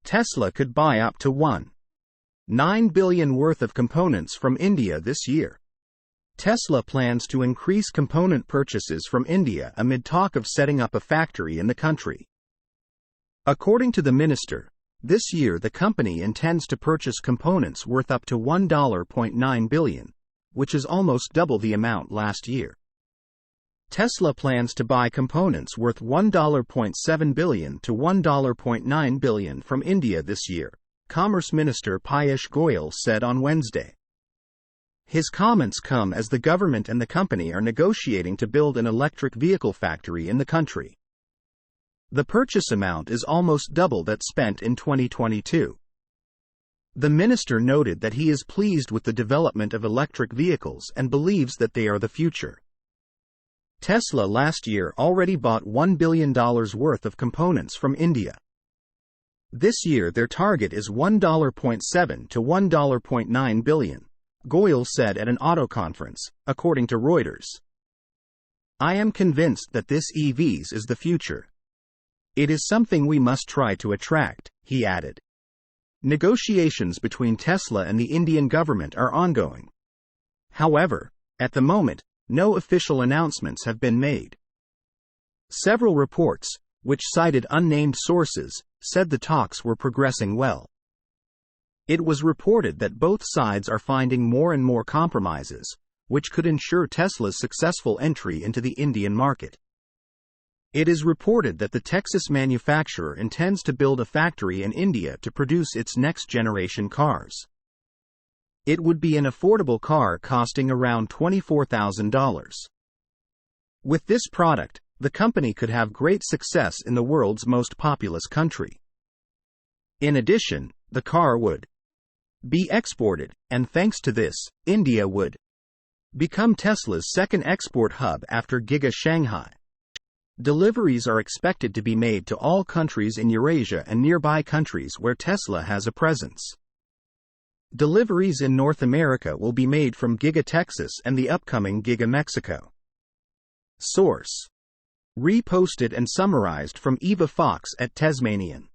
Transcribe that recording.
Tesla could buy up to $1.9 billion worth of components from India this year. Tesla plans to increase component purchases from India amid talk of setting up a factory in the country. According to the minister, this year the company intends to purchase components worth up to $1.9 billion, which is almost double the amount last year. Tesla plans to buy components worth $1.7 billion to $1.9 billion from India this year, Commerce Minister Piyush Goyal said on Wednesday. His comments come as the government and the company are negotiating to build an electric vehicle factory in the country. The purchase amount is almost double that spent in 2022. The minister noted that he is pleased with the development of electric vehicles and believes that they are the future. Tesla last year already bought $1 billion worth of components from India. This year their target is $1.7 to $1.9 billion, Goyal said at an auto conference, according to Reuters. I am convinced that this EVs is the future. It is something we must try to attract, he added. Negotiations between Tesla and the Indian government are ongoing. However, at the moment, no official announcements have been made. Several reports, which cited unnamed sources, said the talks were progressing well. It was reported that both sides are finding more and more compromises, which could ensure Tesla's successful entry into the Indian market. It is reported that the Texas manufacturer intends to build a factory in India to produce its next-generation cars. It would be an affordable car costing around $24,000. With this product, the company could have great success in the world's most populous country. In addition, the car would be exported, and thanks to this, India would become Tesla's second export hub after Giga Shanghai. Deliveries are expected to be made to all countries in Eurasia and nearby countries where Tesla has a presence. Deliveries in North America will be made from Giga Texas and the upcoming Giga Mexico. Source: reposted and summarized from Eva Fox at Tasmanian.